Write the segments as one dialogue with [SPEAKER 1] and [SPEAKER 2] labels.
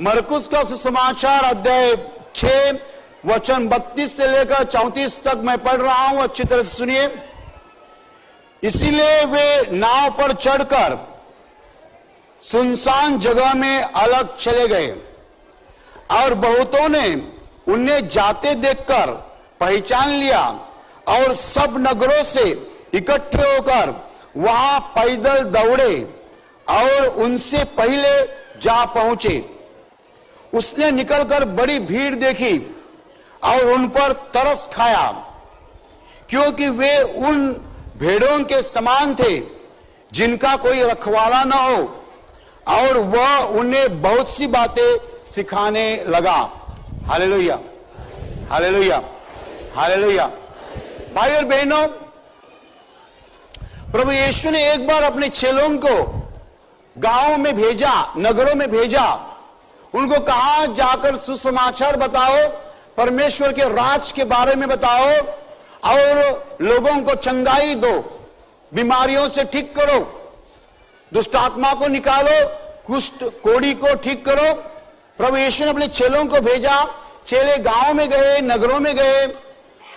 [SPEAKER 1] मरकुस का सुसमाचार अध्याय 6 वचन 32 से लेकर 34 तक मैं पढ़ रहा हूं, अच्छी तरह से सुनिए। इसीलिए वे नाव पर चढ़कर सुनसान जगह में अलग चले गए और बहुतों ने उन्हें जाते देखकर पहचान लिया और सब नगरों से इकट्ठे होकर वहां पैदल दौड़े और उनसे पहले जा पहुंचे। उसने निकलकर बड़ी भीड़ देखी और उन पर तरस खाया, क्योंकि वे उन भेड़ों के समान थे जिनका कोई रखवाला न हो, और वह उन्हें बहुत सी बातें सिखाने लगा। Hallelujah, hallelujah, hallelujah. भाई और बहनों, प्रभु यीशु ने एक बार अपने चेलों को गांवों में भेजा, नगरों में भेजा। उनको कहा जाकर सुसमाचार बताओ, परमेश्वर के राज के बारे में बताओ और लोगों को चंगाई दो, बीमारियों से ठीक करो, दुष्ट आत्मा को निकालो, कुष्ठ कोढ़ी को ठीक करो। प्रभु यीशु ने अपने चेलों को भेजा। चेले गांव में गए, नगरों में गए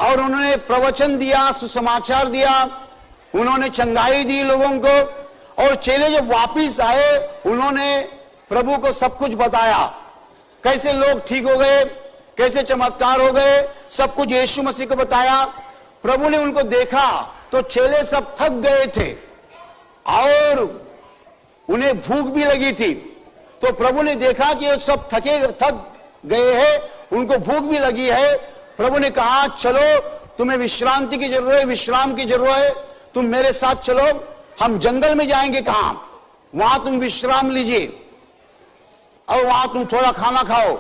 [SPEAKER 1] और उन्होंने प्रवचन दिया, सुसमाचार दिया, उन्होंने चंगाई दी लोगों को। और चेले जब वापिस आए, उन्होंने प्रभु को सब कुछ बताया, कैसे लोग ठीक हो गए, कैसे चमत्कार हो गए, सब कुछ यीशु मसीह को बताया। प्रभु ने उनको देखा तो चेले सब थक गए थे और उन्हें भूख भी लगी थी। तो प्रभु ने देखा कि ये सब थक गए हैं, उनको भूख भी लगी है। प्रभु ने कहा, चलो, तुम्हें विश्रांति की जरूरत है, विश्राम की जरूरत है, तुम मेरे साथ चलो, हम जंगल में जाएंगे, कहां, वहां तुम विश्राम लीजिए और वहां तुम थोड़ा खाना खाओ।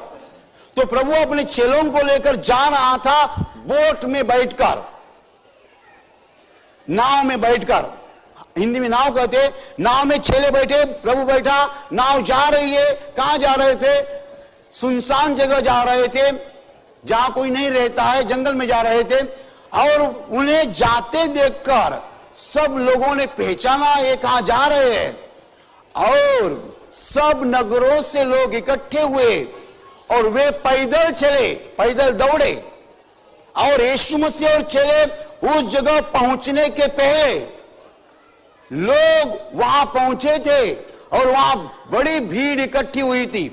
[SPEAKER 1] तो प्रभु अपने चेलों को लेकर जा रहा था, बोट में बैठकर, नाव में बैठकर, हिंदी में नाव कहते, नाव में चेले बैठे, प्रभु बैठा, नाव जा रही है। कहां जा रहे थे? सुनसान जगह जा रहे थे, जहां कोई नहीं रहता है, जंगल में जा रहे थे। और उन्हें जाते देखकर सब लोगों ने पहचाना ये कहां जा रहे हैं, और सब नगरों से लोग इकट्ठे हुए और वे पैदल चले, पैदल दौड़े। और यीशु मसीह और चेले उस जगह पहुंचने के पहले लोग वहां पहुंचे थे और वहां बड़ी भीड़ इकट्ठी हुई थी।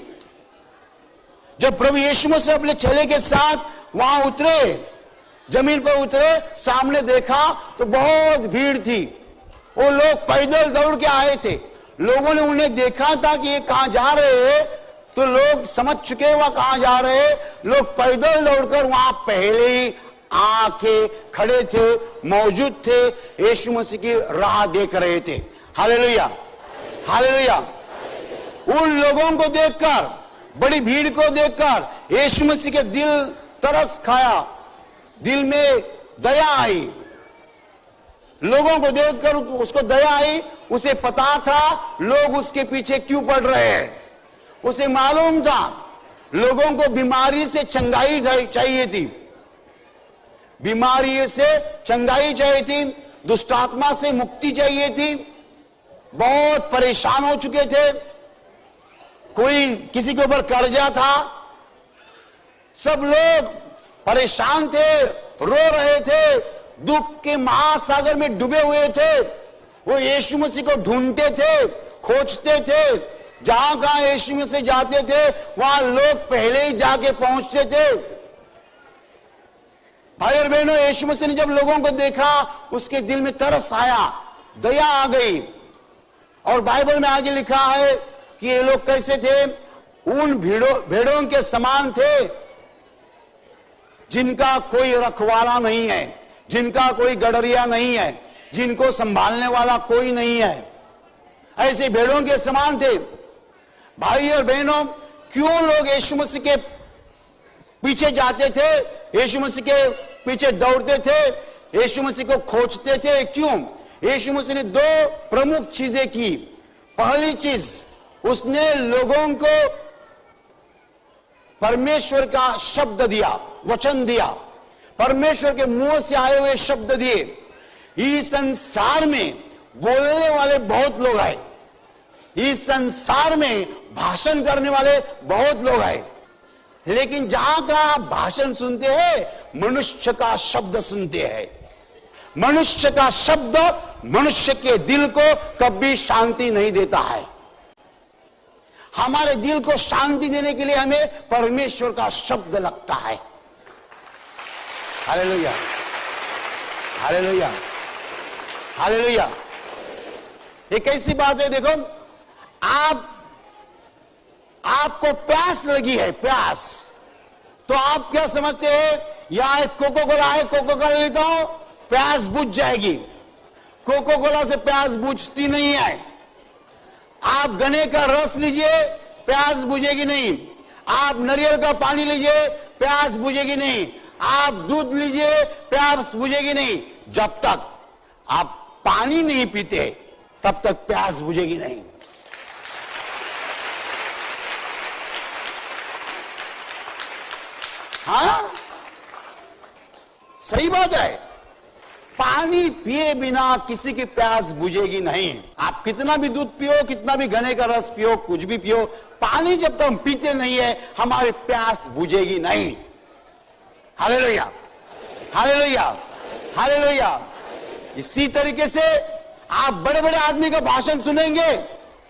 [SPEAKER 1] जब प्रभु यीशु मसीह अपने चेले के साथ वहां उतरे, जमीन पर उतरे, सामने देखा तो बहुत भीड़ थी। वो लोग पैदल दौड़ के आए थे। लोगों ने उन्हें देखा था कि ये कहां जा रहे हैं, तो लोग समझ चुके वह कहां जा रहे हैं। लोग पैदल दौड़कर वहां पहले ही आके खड़े थे, मौजूद थे, यीशु मसीह की राह देख रहे थे। Hallelujah, hallelujah. उन लोगों को देखकर, बड़ी भीड़ को देखकर यीशु मसीह के दिल तरस खाया, दिल में दया आई। लोगों को देखकर उसको दया आई। उसे पता था लोग उसके पीछे क्यों पड़ रहे हैं। उसे मालूम था लोगों को बीमारी से चंगाई चाहिए थी, बीमारी से चंगाई चाहिए थी, दुष्टात्मा से मुक्ति चाहिए थी। बहुत परेशान हो चुके थे, कोई किसी के ऊपर कर्जा था, सब लोग परेशान थे, रो रहे थे, दुख के महासागर में डूबे हुए थे। वो यीशु मसीह को ढूंढते थे, खोजते थे। जहां कहां यीशु मसीह जाते थे वहां लोग पहले ही जाके पहुंचते थे। भाई और बहनों, यीशु मसीह ने जब लोगों को देखा, उसके दिल में तरस आया, दया आ गई। और बाइबल में आगे लिखा है कि ये लोग कैसे थे? उन भेड़ों के समान थे जिनका कोई रखवाला नहीं है, जिनका कोई गडरिया नहीं है, जिनको संभालने वाला कोई नहीं है। ऐसे भेड़ों के समान थे। भाई और बहनों, क्यों लोग यीशु मसीह के पीछे जाते थे, यीशु मसीह के पीछे दौड़ते थे, यीशु मसीह को खोजते थे? क्यों? यीशु मसीह ने दो प्रमुख चीजें की। पहली चीज, उसने लोगों को परमेश्वर का शब्द दिया, वचन दिया, परमेश्वर के मुंह से आए हुए शब्द दिए। इस संसार में बोलने वाले बहुत लोग आए, इस संसार में भाषण करने वाले बहुत लोग हैं, लेकिन जहां का आप भाषण सुनते हैं मनुष्य का शब्द सुनते हैं। मनुष्य का शब्द मनुष्य के दिल को कभी शांति नहीं देता है। हमारे दिल को शांति देने के लिए हमें परमेश्वर का शब्द लगता है। Hallelujah, hallelujah, hallelujah. एक ऐसी बात है, देखो, आपको प्यास लगी है, प्यास, तो आप क्या समझते हैं, यहां एक कोको कोला है, कोको कोला लेता हूं, प्यास बुझ जाएगी। कोको कोला से प्यास बुझती नहीं है। आप गन्ने का रस लीजिए, प्यास बुझेगी नहीं। आप नारियल का पानी लीजिए, प्यास बुझेगी नहीं। आप दूध लीजिए, प्यास बुझेगी नहीं। जब तक आप पानी नहीं पीते तब तक प्यास बुझेगी नहीं। हाँ, सही बात है। पानी पिए बिना किसी की प्यास बुझेगी नहीं। आप कितना भी दूध पियो, कितना भी गन्ने का रस पियो, कुछ भी पियो, पानी जब तक हम पीते नहीं है हमारी प्यास बुझेगी नहीं। Hallelujah, hallelujah, hallelujah. इसी तरीके से आप बड़े बड़े आदमी का भाषण सुनेंगे,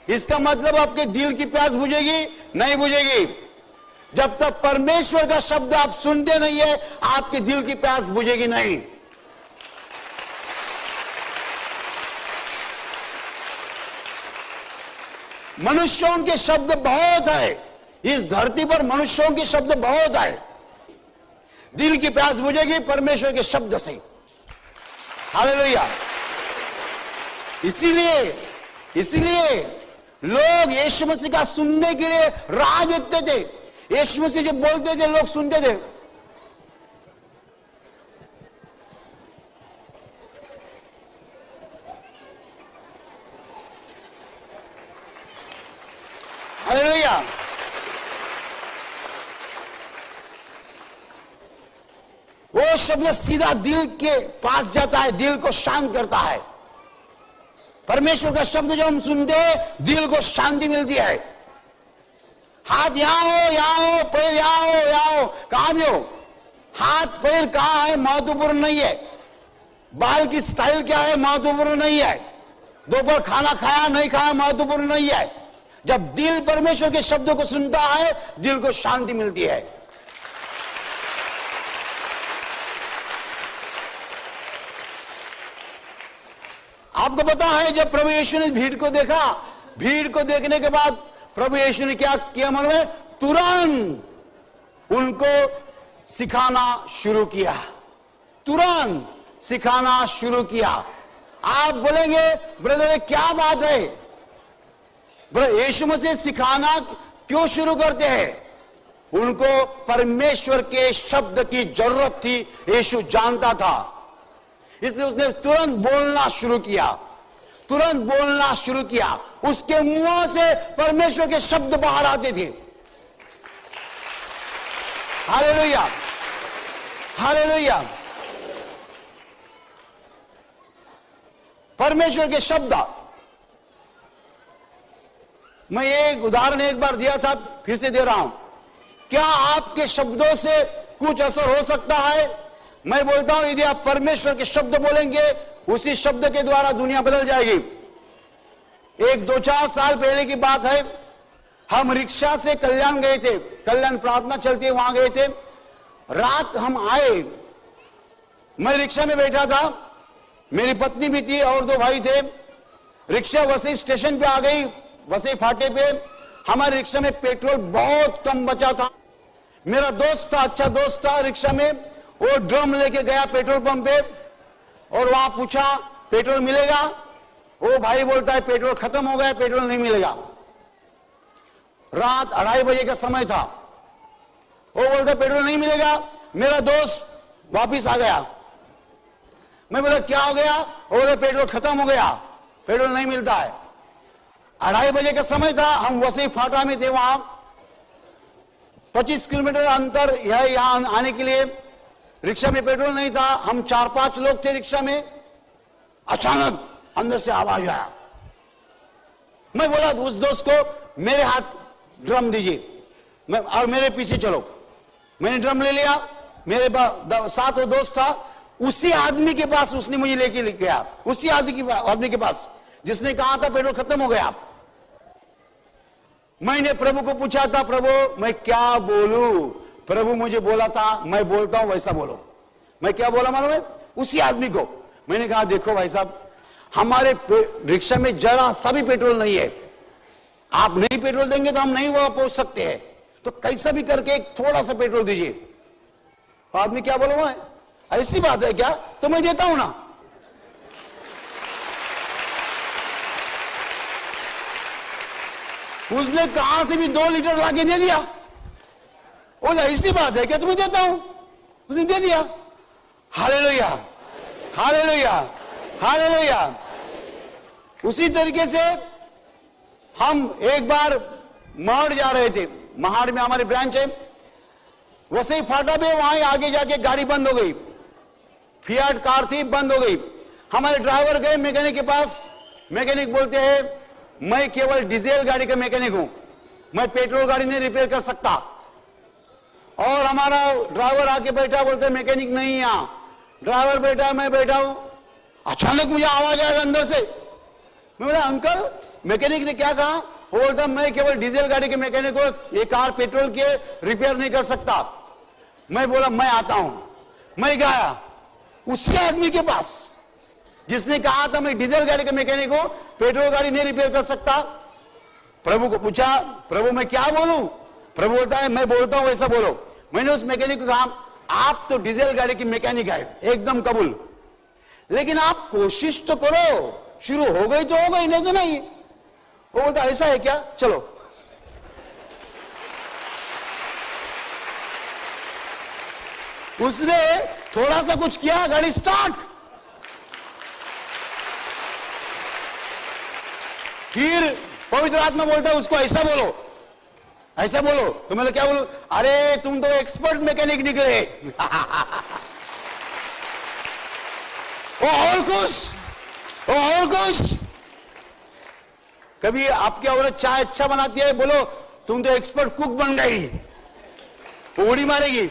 [SPEAKER 1] इसका मतलब आपके दिल की प्यास बुझेगी नहीं बुझेगी। जब तक परमेश्वर का शब्द आप सुनते नहीं है आपके दिल की प्यास बुझेगी नहीं। मनुष्यों के शब्द बहुत है, इस धरती पर मनुष्यों के शब्द बहुत है। दिल की प्यास बुझेगी परमेश्वर के शब्द से। हालेलुया। इसीलिए लोग यीशु मसीह का सुनने के लिए राह देखते थे। यीशु मसीह जब बोलते थे लोग सुनते थे। हालेलुया। वो शब्द सीधा दिल के पास जाता है, दिल को शांत करता है। परमेश्वर का शब्द जब हम सुनते हैं दिल को शांति मिलती है। हाथ यहां हो, पैर यहां हो, कहां भी हो, हाथ पैर कहां है महत्वपूर्ण नहीं है। बाल की स्टाइल क्या है महत्वपूर्ण नहीं है। दोपहर खाना खाया नहीं खाया महत्वपूर्ण नहीं है। जब दिल परमेश्वर के शब्दों को सुनता है दिल को शांति मिलती है। आपको पता है जब प्रभु यीशु ने भीड़ को देखा, भीड़ को देखने के बाद प्रभु यीशु ने क्या किया, मन में तुरंत उनको सिखाना शुरू किया। तुरंत सिखाना शुरू किया। आप बोलेंगे ब्रदर क्या बात है, यीशु मसीह सिखाना क्यों शुरू करते हैं? उनको परमेश्वर के शब्द की जरूरत थी, यीशु जानता था, इसलिए उसने तुरंत बोलना शुरू किया। तुरंत बोलना शुरू किया। उसके मुंह से परमेश्वर के शब्द बाहर आते थे। Hallelujah, hallelujah. परमेश्वर के शब्द, मैं एक उदाहरण एक बार दिया था, फिर से दे रहा हूं। क्या आपके शब्दों से कुछ असर हो सकता है? मैं बोलता हूं यदि आप परमेश्वर के शब्द बोलेंगे उसी शब्द के द्वारा दुनिया बदल जाएगी। एक 2-4 साल पहले की बात है, हम रिक्शा से कल्याण गए थे, कल्याण प्रार्थना चलती है वहां गए थे। रात हम आए, मैं रिक्शा में बैठा था, मेरी पत्नी भी थी और 2 भाई थे। रिक्शा वसई स्टेशन पे आ गई, वसई फाटे पे। हमारे रिक्शा में पेट्रोल बहुत कम बचा था। मेरा दोस्त था, अच्छा दोस्त था, रिक्शा में वो ड्रम लेके गया पेट्रोल पंप पे और वहां पूछा पेट्रोल मिलेगा? वो भाई बोलता है पेट्रोल खत्म हो गया, पेट्रोल नहीं मिलेगा। रात 2:30 बजे का समय था। वो बोलता पेट्रोल नहीं मिलेगा। मेरा दोस्त वापिस आ गया। मैं बोला क्या हो गया? वो बोला पेट्रोल खत्म हो गया, पेट्रोल नहीं मिलता है। 2:30 बजे का समय था, हम वसई फाटा में थे। वहां 25 किलोमीटर अंतर है यहां आने के लिए। रिक्शा में पेट्रोल नहीं था, हम 4-5 लोग थे रिक्शा में। अचानक अंदर से आवाज आया। मैं बोला उस दोस्त को मेरे हाथ ड्रम दीजिए, और मेरे पीछे चलो। मैंने ड्रम ले लिया, मेरे साथ वो दोस्त था, उसी आदमी के पास उसने मुझे लेके गया, उसी आदमी के पास जिसने कहा था पेट्रोल खत्म हो गया। मैंने प्रभु को पूछा था, प्रभु मैं क्या बोलूं? प्रभु मुझे बोला था, मैं बोलता हूं वैसा बोलो। मैं क्या बोला मालूम है? उसी आदमी को मैंने कहा, देखो भाई साहब, हमारे रिक्शा में जरा सा भी पेट्रोल नहीं है, आप नहीं पेट्रोल देंगे तो हम नहीं वहां पहुंच सकते हैं, तो कैसा भी करके एक थोड़ा सा पेट्रोल दीजिए। आदमी क्या बोला है, ऐसी बात है क्या? तो मैं देता हूं ना। उसने कहां से भी 2 लीटर लाके दे दिया। वो ऐसी बात है क्या? तो मैं देता हूं। उसने दे दिया। Hallelujah, hallelujah, hallelujah. उसी तरीके से हम एक बार महाड़ जा रहे थे, महाड़ में हमारी ब्रांच है, वैसे ही फाटा पे वहां आगे जाके गाड़ी बंद हो गई, फियाट कार थी, बंद हो गई। हमारे ड्राइवर गए मैकेनिक के पास। मैकेनिक बोलते हैं, मैं केवल डीजल गाड़ी का मैकेनिक हूं, मैं पेट्रोल गाड़ी नहीं रिपेयर कर सकता। और हमारा ड्राइवर आके बैठा, बोलते मैकेनिक नहीं यहां। ड्राइवर बैठा, मैं बैठा हूं, अचानक मुझे आवाज आया अंदर से। मैं बोला, अंकल मैकेनिक ने क्या कहा? वो बोलता, मैं केवल डीजल गाड़ी के मैकेनिक हूं, ये कार पेट्रोल के रिपेयर नहीं कर सकता। मैं बोला, मैं आता हूं। मैं गया उसी आदमी के पास जिसने कहा था मैं डीजल गाड़ी का मैकेनिक हूं, पेट्रोल गाड़ी नहीं रिपेयर कर सकता। प्रभु को पूछा, प्रभु मैं क्या बोलूं? प्रभु बोलता है, मैं बोलता हूं वैसा बोलो। मैंने उस मैकेनिक को कहा, आप तो डीजल गाड़ी की मैकेनिक है, एकदम कबूल, लेकिन आप कोशिश तो करो, शुरू हो गई तो हो गई, नहीं तो नहीं। वो बोलता, ऐसा है क्या? चलो। उसने थोड़ा सा कुछ किया, गाड़ी स्टार्ट। फिर पवित्र आत्मा बोलता है उसको, ऐसा बोलो, ऐसा बोलो। तो मैं क्या बोलूं? अरे तुम तो एक्सपर्ट मैकेनिक निकले। और कुछ। कभी आपकी औरत चाय अच्छा बनाती है, बोलो तुम तो एक्सपर्ट कुक बन गई, उड़ी मारेगी।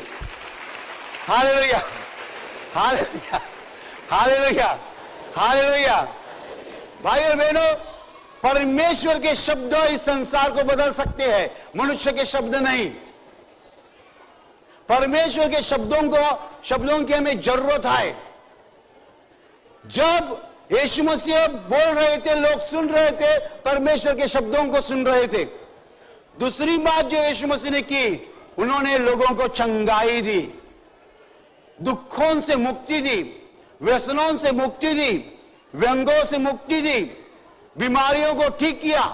[SPEAKER 1] Hallelujah, hallelujah, hallelujah, hallelujah. भाई और बहनों, परमेश्वर के शब्द इस संसार को बदल सकते हैं, मनुष्य के शब्द नहीं। परमेश्वर के शब्दों की हमें जरूरत है। जब यीशु मसीह बोल रहे थे, लोग सुन रहे थे, परमेश्वर के शब्दों को सुन रहे थे। दूसरी बात जो यीशु मसीह ने की, उन्होंने लोगों को चंगाई दी, दुखों से मुक्ति दी, व्यसनों से मुक्ति दी, व्यंगों से मुक्ति दी, बीमारियों को ठीक किया।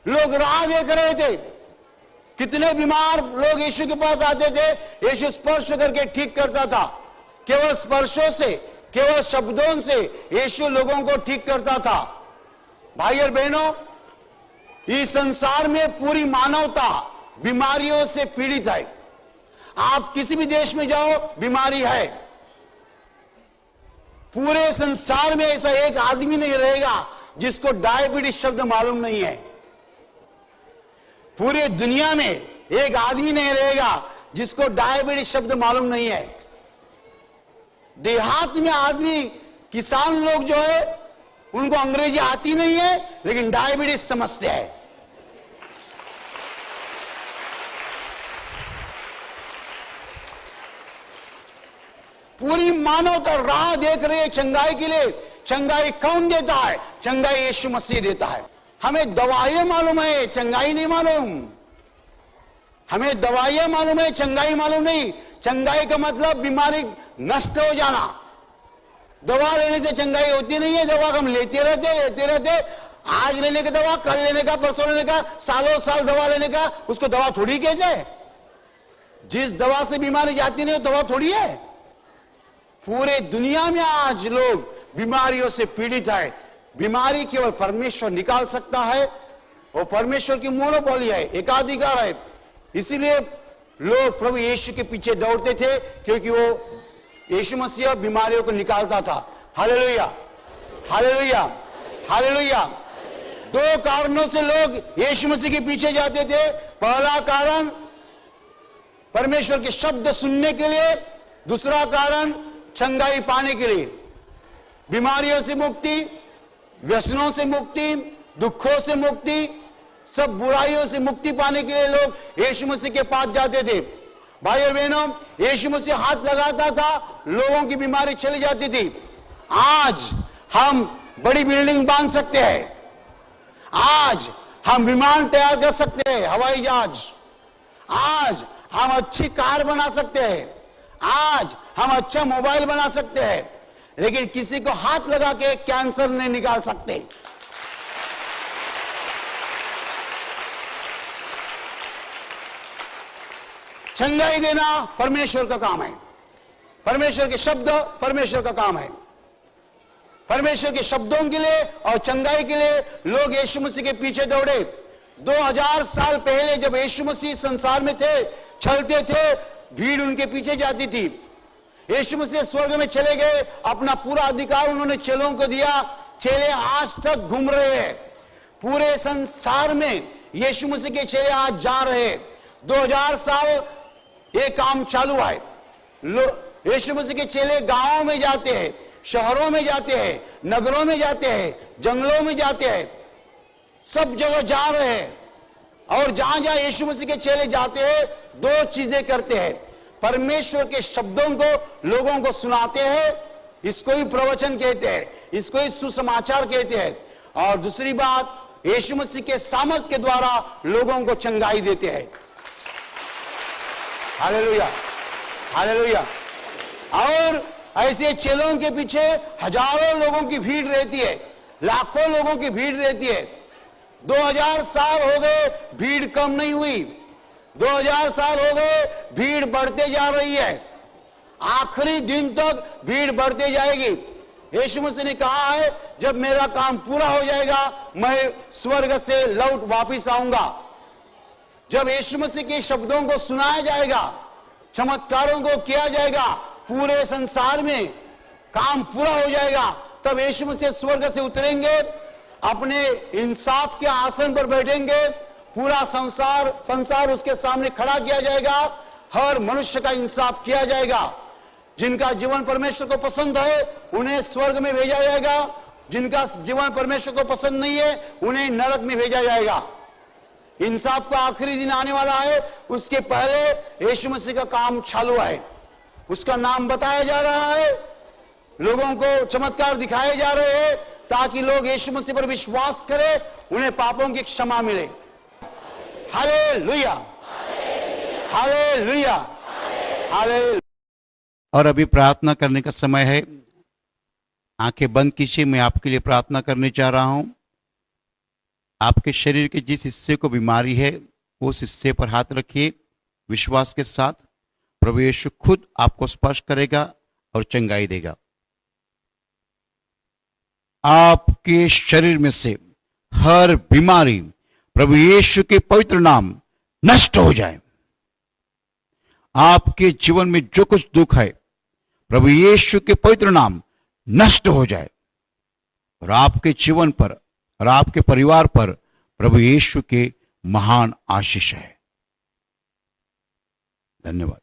[SPEAKER 1] लोग राह देख रहे थे, कितने बीमार लोग यीशु के पास आते थे, यीशु स्पर्श करके ठीक करता था। केवल स्पर्शों से, केवल शब्दों से यीशु लोगों को ठीक करता था। भाई और बहनों, इस संसार में पूरी मानवता बीमारियों से पीड़ित है। आप किसी भी देश में जाओ, बीमारी है। पूरे संसार में ऐसा एक आदमी नहीं रहेगा जिसको डायबिटीज शब्द मालूम नहीं है। पूरे दुनिया में एक आदमी नहीं रहेगा जिसको डायबिटीज शब्द मालूम नहीं है। देहात में आदमी, किसान लोग जो है, उनको अंग्रेजी आती नहीं है, लेकिन डायबिटीज समझते हैं। पूरी मानवता राह देख रही है चंगाई के लिए। चंगाई कौन देता है? चंगाई यीशु मसीह देता है। हमें दवाइयां मालूम है, चंगाई नहीं मालूम। हमें दवाइयां मालूम है, चंगाई मालूम नहीं। चंगाई का मतलब बीमारी नष्ट हो जाना। दवा लेने से चंगाई होती नहीं है। दवा हम लेते रहते, आज लेने का दवा, कल लेने का, परसों लेने का, सालों साल दवा लेने का, उसको दवा थोड़ी कहते हैं। जिस दवा से बीमारी जाती नहीं, दवा थोड़ी है। पूरे दुनिया में आज लोग बीमारियों से पीड़ित है। बीमारी केवल परमेश्वर निकाल सकता है, और परमेश्वर की मोनोपोली है, एकाधिकार है। इसीलिए लोग प्रभु यीशु के पीछे दौड़ते थे, क्योंकि वो यीशु मसीह बीमारियों को निकालता था। Hallelujah, hallelujah, hallelujah. दो कारणों से लोग यीशु मसीह के पीछे जाते थे। पहला कारण परमेश्वर के शब्द सुनने के लिए, दूसरा कारण चंगाई पाने के लिए। बीमारियों से मुक्ति, व्यसनों से मुक्ति, दुखों से मुक्ति, सब बुराइयों से मुक्ति पाने के लिए लोग यीशु मसीह के पास जाते थे। भाई और बहनों, यीशु मसीह हाथ लगाता था, लोगों की बीमारी चली जाती थी। आज हम बड़ी बिल्डिंग बांध सकते हैं, आज हम विमान तैयार कर सकते हैं, हवाई जहाज, आज हम अच्छी कार बना सकते हैं, आज हम अच्छा मोबाइल बना सकते हैं, लेकिन किसी को हाथ लगा के कैंसर नहीं निकाल सकते। चंगाई देना परमेश्वर का काम है, परमेश्वर के शब्द परमेश्वर का काम है। परमेश्वर के शब्दों के लिए और चंगाई के लिए लोग यीशु मसीह के पीछे दौड़े। 2000 साल पहले जब यीशु मसीह संसार में थे, चलते थे, भीड़ उनके पीछे जाती थी। यीशु मसीह स्वर्ग में चले गए, अपना पूरा अधिकार उन्होंने चेलों को दिया। चेले आज तक घूम रहे हैं पूरे संसार में, यीशु मसीह के चेले आज जा रहे हैं। 2000 साल ये काम चालू है। यीशु मसीह के चेले गांवों में जाते हैं, शहरों में जाते हैं, नगरों में जाते हैं, जंगलों में जाते हैं, सब जगह जा रहे हैं। और जहां जहां यीशु मसीह के चेले जाते हैं, दो चीजें करते हैं। परमेश्वर के शब्दों को लोगों को सुनाते हैं, इसको ही प्रवचन कहते हैं, इसको ही सुसमाचार कहते हैं। और दूसरी बात, यीशु मसीह के सामर्थ के द्वारा लोगों को चंगाई देते हैं। Hallelujah, hallelujah. और ऐसे चेलों के पीछे हजारों लोगों की भीड़ रहती है, लाखों लोगों की भीड़ रहती है। 2000 साल हो गए, भीड़ कम नहीं हुई। 2000 साल हो गए, भीड़ बढ़ते जा रही है। आखिरी दिन तक भीड़ बढ़ते जाएगी। यीशु मसीह ने कहा है, जब मेरा काम पूरा हो जाएगा, मैं स्वर्ग से लौट वापिस आऊंगा। जब यीशु मसीह के शब्दों को सुनाया जाएगा, चमत्कारों को किया जाएगा, पूरे संसार में काम पूरा हो जाएगा, तब यीशु मसीह स्वर्ग से उतरेंगे, अपने इंसाफ के आसन पर बैठेंगे। पूरा संसार उसके सामने खड़ा किया जाएगा। हर मनुष्य का इंसाफ किया जाएगा। जिनका जीवन परमेश्वर को पसंद है, उन्हें स्वर्ग में भेजा जाएगा। जिनका जीवन परमेश्वर को पसंद नहीं है, उन्हें नरक में भेजा जाएगा। इंसाफ का आखिरी दिन आने वाला है, उसके पहले यीशु मसीह का काम चालू है। उसका नाम बताया जा रहा है, लोगों को चमत्कार दिखाए जा रहे हैं, ताकि लोग यीशु मसीह पर विश्वास करें, उन्हें पापों की क्षमा मिले। Hallelujah, hallelujah, hallelujah.
[SPEAKER 2] और अभी प्रार्थना करने का समय है। आंखें बंद कीजिए, मैं आपके लिए प्रार्थना करने जा रहा हूं। आपके शरीर के जिस हिस्से को बीमारी है, उस हिस्से पर हाथ रखिए विश्वास के साथ। प्रभु यीशु खुद आपको स्पर्श करेगा और चंगाई देगा। आपके शरीर में से हर बीमारी प्रभु यीशु के पवित्र नाम नष्ट हो जाए। आपके जीवन में जो कुछ दुख है, प्रभु यीशु के पवित्र नाम नष्ट हो जाए। और आपके जीवन पर और आपके परिवार पर प्रभु यीशु के महान आशीष है। धन्यवाद।